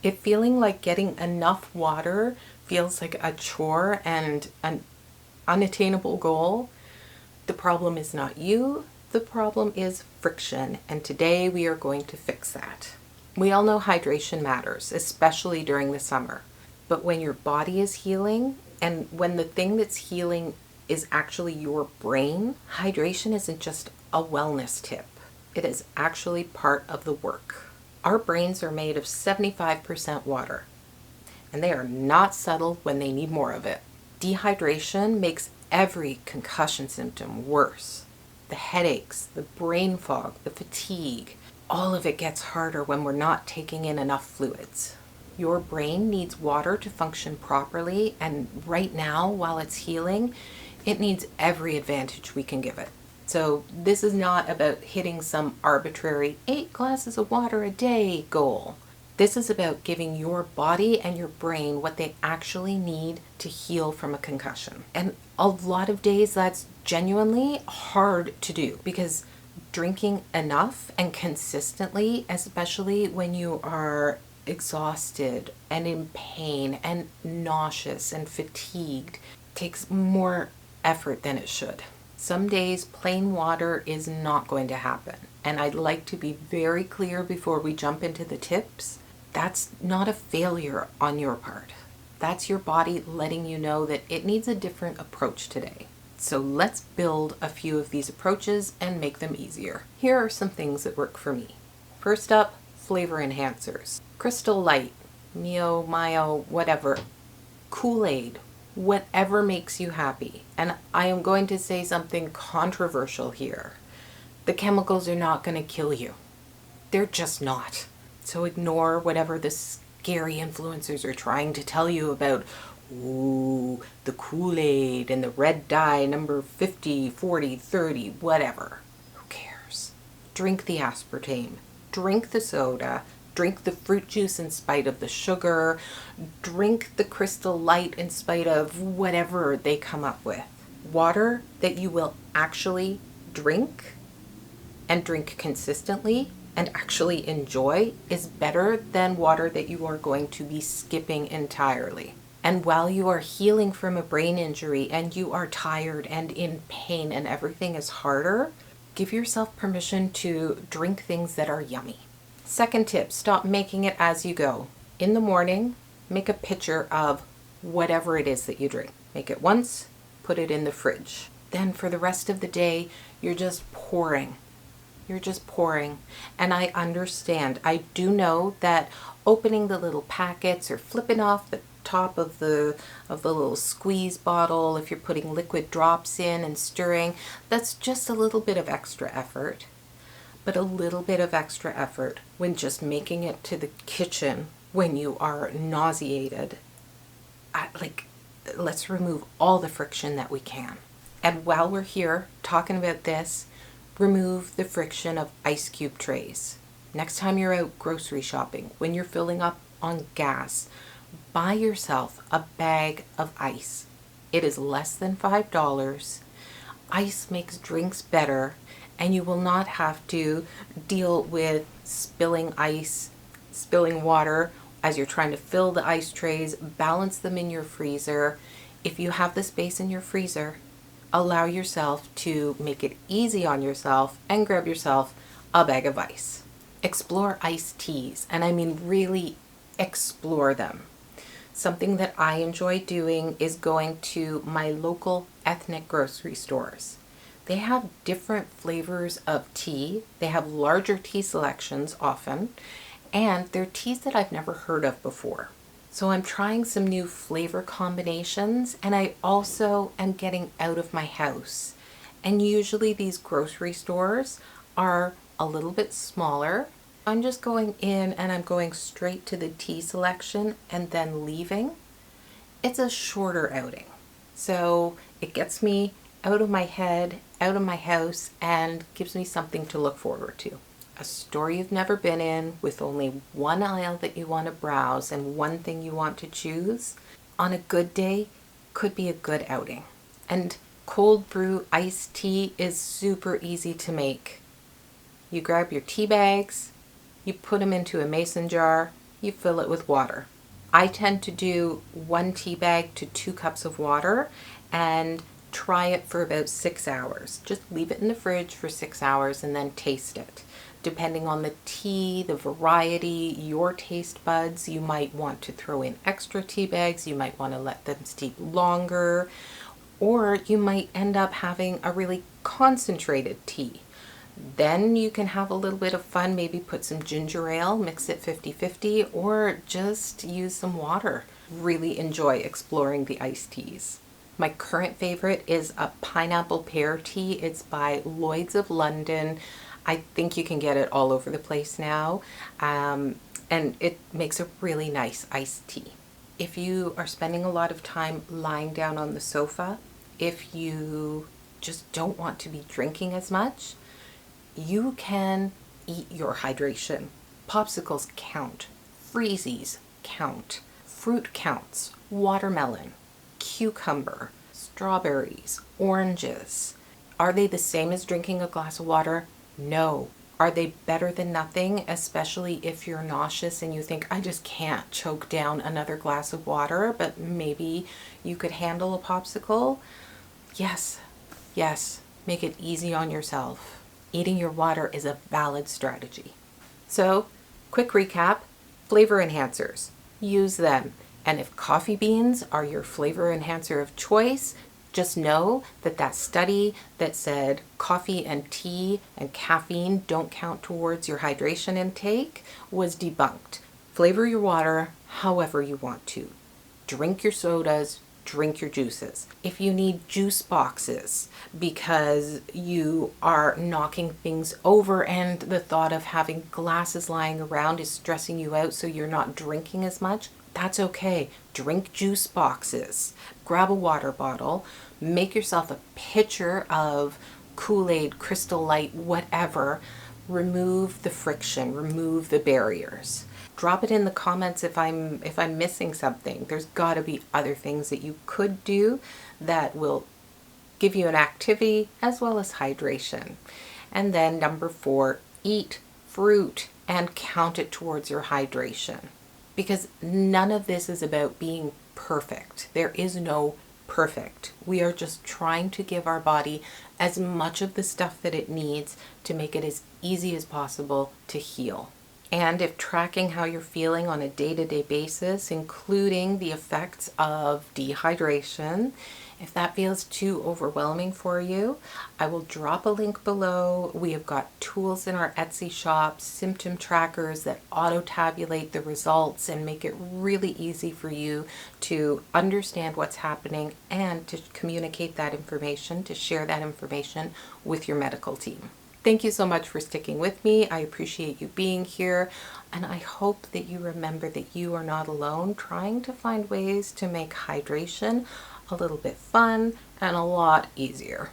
If feeling like getting enough water feels like a chore and an unattainable goal, the problem is not you, the problem is friction, and today we are going to fix that. We all know hydration matters, especially during the summer. But when your body is healing, and when the thing that's healing is actually your brain, hydration isn't just a wellness tip. It is actually part of the work. Our brains are made of 75% water, and they are not settled when they need more of it. Dehydration makes every concussion symptom worse. The headaches, the brain fog, the fatigue, all of it gets harder when we're not taking in enough fluids. Your brain needs water to function properly, and right now, while it's healing, it needs every advantage we can give it. So this is not about hitting some arbitrary 8 glasses of water a day goal. This is about giving your body and your brain what they actually need to heal from a concussion. And a lot of days that's genuinely hard to do, because drinking enough and consistently, especially when you are exhausted and in pain and nauseous and fatigued, takes more effort than it should. Some days plain water is not going to happen. And I'd like to be very clear before we jump into the tips. That's not a failure on your part. That's your body letting you know that it needs a different approach today. So let's build a few of these approaches and make them easier. Here are some things that work for me. First up, flavor enhancers. Crystal Light, Mio, Mayo, whatever. Kool-Aid, whatever makes you happy. And I am going to say something controversial here. The chemicals are not going to kill you. They're just not. So ignore whatever the scary influencers are trying to tell you about, ooh, the Kool-Aid and the red dye number 50, 40, 30, whatever. Who cares? Drink the aspartame. Drink the soda. Drink the fruit juice in spite of the sugar. Drink the Crystal Light in spite of whatever they come up with. Water that you will actually drink and drink consistently and actually enjoy is better than water that you are going to be skipping entirely. And while you are healing from a brain injury and you are tired and in pain and everything is harder, give yourself permission to drink things that are yummy. Second tip, stop making it as you go. In the morning, make a pitcher of whatever it is that you drink. Make it once, put it in the fridge. Then for the rest of the day, you're just pouring. You're just pouring. And I understand. I do know that opening the little packets or flipping off the top of the little squeeze bottle, if you're putting liquid drops in and stirring, that's just a little bit of extra effort. But a little bit of extra effort when just making it to the kitchen when you are nauseated, let's remove all the friction that we can. And while we're here talking about this, remove the friction of ice cube trays. Next time you're out grocery shopping, when you're filling up on gas, buy yourself a bag of ice. It is less than $5. Ice makes drinks better, and you will not have to deal with spilling water as you're trying to fill the ice trays, balance them in your freezer. If you have the space in your freezer, allow yourself to make it easy on yourself and grab yourself a bag of ice. Explore iced teas, and I mean really explore them. Something that I enjoy doing is going to my local ethnic grocery stores. They have different flavors of tea. They have larger tea selections often, and they're teas that I've never heard of before. So I'm trying some new flavor combinations, and I also am getting out of my house. And usually these grocery stores are a little bit smaller. I'm just going in and I'm going straight to the tea selection and then leaving. It's a shorter outing. So it gets me out of my head, out of my house, and gives me something to look forward to. A store you've never been in with only one aisle that you want to browse and one thing you want to choose, on a good day, could be a good outing. And cold brew iced tea is super easy to make. You grab your tea bags, you put them into a mason jar, you fill it with water. I tend to do 1 tea bag to 2 cups of water and try it for about 6 hours. Just leave it in the fridge for 6 hours and then taste it. Depending on the tea, the variety, your taste buds, you might want to throw in extra tea bags, you might want to let them steep longer, or you might end up having a really concentrated tea. Then you can have a little bit of fun, maybe put some ginger ale, mix it 50-50, or just use some water. Really enjoy exploring the iced teas. My current favorite is a pineapple pear tea. It's by Lloyd's of London. I think you can get it all over the place now, and it makes a really nice iced tea. If you are spending a lot of time lying down on the sofa, if you just don't want to be drinking as much, you can eat your hydration. Popsicles count, freezies count, fruit counts, watermelon, cucumber, strawberries, oranges. Are they the same as drinking a glass of water? No. Are they better than nothing, especially if you're nauseous and you think, I just can't choke down another glass of water, but maybe you could handle a popsicle? Yes, yes, make it easy on yourself. Eating your water is a valid strategy. So, quick recap, flavor enhancers. Use them. And if coffee beans are your flavor enhancer of choice, just know that that study that said coffee and tea and caffeine don't count towards your hydration intake was debunked. Flavor your water however you want to. Drink your sodas, drink your juices. If you need juice boxes because you are knocking things over and the thought of having glasses lying around is stressing you out so you're not drinking as much, that's okay. Drink juice boxes. Grab a water bottle. Make yourself a pitcher of Kool-Aid, Crystal Light, whatever. Remove the friction. Remove the barriers. Drop it in the comments if I'm missing something. There's got to be other things that you could do that will give you an activity as well as hydration. And then number 4, eat fruit and count it towards your hydration. Because none of this is about being perfect. There is no perfect. We are just trying to give our body as much of the stuff that it needs to make it as easy as possible to heal. And if tracking how you're feeling on a day-to-day basis, including the effects of dehydration, if that feels too overwhelming for you, I will drop a link below. We have got tools in our Etsy shop, symptom trackers that auto-tabulate the results and make it really easy for you to understand what's happening and to communicate that information, to share that information with your medical team. Thank you so much for sticking with me. I appreciate you being here, and I hope that you remember that you are not alone trying to find ways to make hydration a little bit fun and a lot easier.